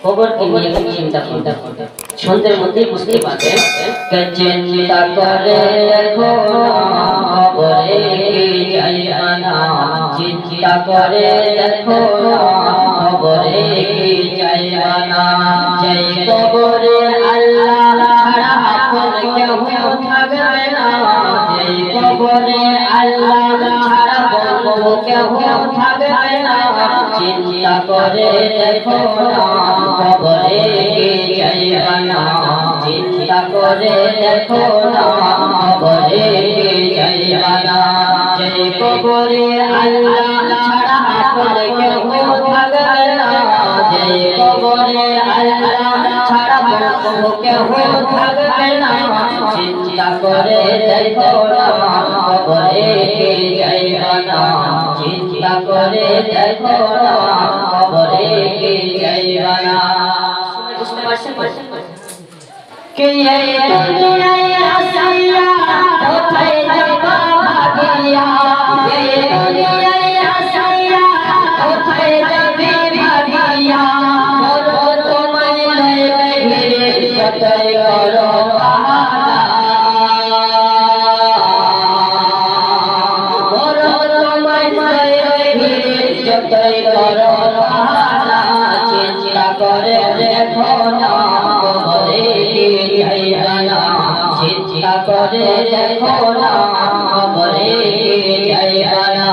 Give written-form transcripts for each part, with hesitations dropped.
কবরকে নিয়ে একটু চিন্তা করতে সন্ধ্যের মধ্যেই বুঝতে পারবেন চিন্তা করে দেখো কবরে যাইবা না চিন্তা করে দেখো কবরে যাইবা না যেই কবরে আল্লাহ ছাড়া আপন কেউ থাকবে না যেই কবরে আল্লাহ ছাড়া বন্ধু কেউ থাকবে না চিন্তা করে দেখো কবরে যাইবা না চিন্তা করে দেখো কবরে যাইবা না যেই কবরে আল্লাহ ছাড়া আপন কেউ থাকবে না যেই কবরে আল্লাহ ছাড়া বন্ধু কেউ থাকবে না চিন্তা করে দেখো কবরে যাইবা না চিন্তা করে দেখো কবরে যাইবা না বুঝতে পারছেন কে এই দুনিয়ায় আসিয়া কোথায় যাবা ভাগিয়া এই দুনিয়ায় আসিয়া কোথায় যাবে ভাগিয়া বড় তোমায় লইবে ঘিরে যতই করো বাহানা বড় তোমায় লইবে ঘিরে যতই করো বাহানা চিন্তা করে দেখো না কবরে যাইবা না চিন্তা করে দেখো না কবরে যাইবা না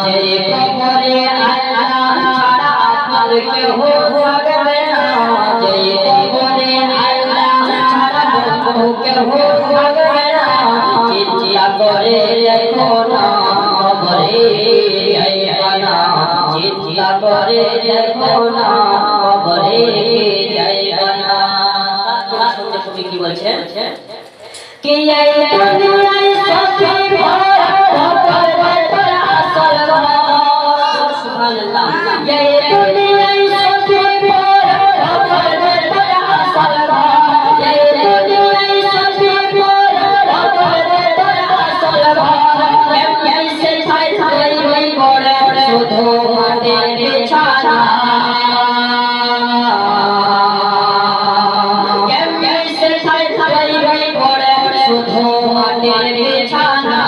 যেই কবরে আল্লাহ ছাড়া আপন কেউ থাকবে না যেই কবরে আল্লাহ ছাড়া বন্ধু কেউ থাকবে না চিন্তা করে দেখো না কবরে যাইবা না চিন্তা করে দেখো না কবরে যাইবা না কি বলছেন কি এই দুনিয়ায় সবই ভরা খবর তোর আসল সুবহানাল্লাহ এই দুনিয়ায় সবই ভরা খবর তোর আসল এই দুনিয়ায় সবই ভরা খবর তোর আসল এমনি ছাই ছাই হই পড়ে শুধু মাটির বিছানা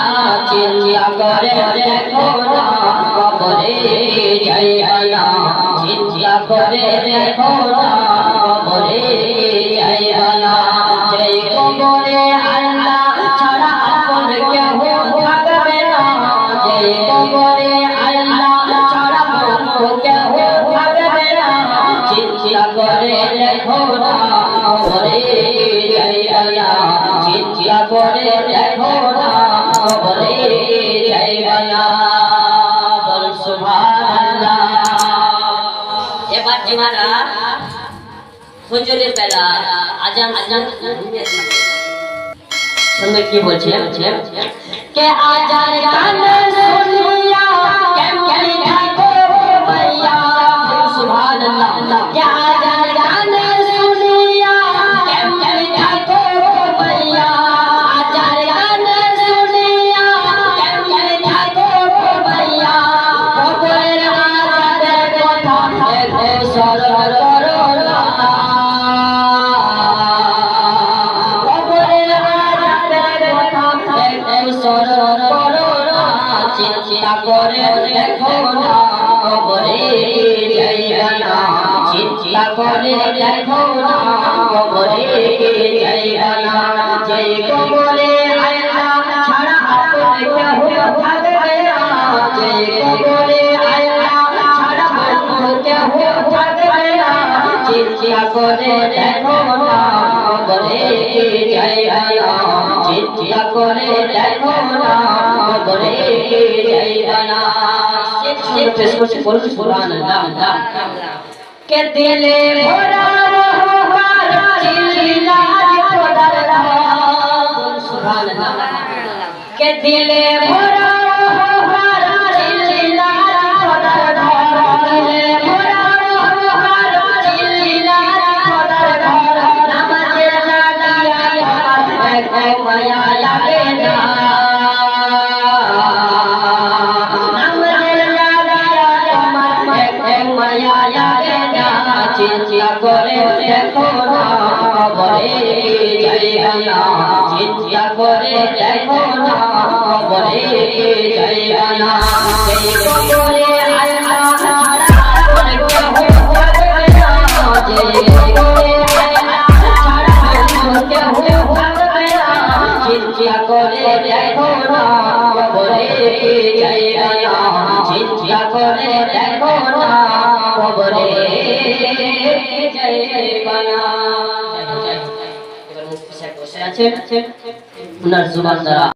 চিন্তা করে দেখো না কবরে যাইবা না চিন্তা করে দেখো না কবরে যাইবা না যেই কবরে আল্লাহ ছাড়া আপন কেউ থাকবে না যেই কবরে আল্লাহ ছাড়া বন্ধু কেউ থাকবে না চিন্তা করে দেখো না কবরে যাইবা না চিন্তা করে দেখো না কবরে যাইবা না বল সুবহানাল্লাহ এবার যারা ফজরের বেলা আজান শুনে কি বলছে কে আজান গান শুনিয়া কেমনি থাকো ভাইয়া সুবহানাল্লাহ কে আজান গান শুনিয়া কেমনি থাকো ভাইয়া আজান গান শুনিয়া কেমনি থাকো ভাইয়া কবরের আজানের কথা দেখো স্মরণ করো না কবরের আজানের কথা দেখো স্মরণ করো না চিন্তা করে দেখো না কবরে যাইবা না চিন্তা করে দেখো না কবরে যাইবা না যেই কবরে আল্লাহ ছাড়া আপন কেউ থাকবে না যেই কবরে আল্লাহ ছাড়া বন্ধু কেউ থাকবে না চিন্তা করে দেখো না কবরে যাইবা না চিন্তা করে দেখো না কবরে যাইবা না সুবহানাল্লাহ কে দিলে ভরা রহমান চিল্লাজ খোদার নাম সুবহানাল্লাহ কে দিলে ভরা রহমান চিল্লাজ খোদার নাম দিলে ভরা রহমান চিল্লাজ খোদার নাম নামাজে লাগিয়া আমার মায়া লাগে না চিন্তা চিন্তা করে দেখো না বলে যাইবা না চিন্তা করে দেখো না বলে যাইবা না এই কবরে আল্লাহ ছাড়া আর কেউ থাকবে না যে কবরে আল্লাহ ছাড়া আর কেউ থাকবে না চিন্তা করে দেখো না বলে যাইবা না চিন্তা করে দেখো না কবরে যাইবা না এবার মুফতি সাহেব বসে আছেন ওনার জুবান দ্বারা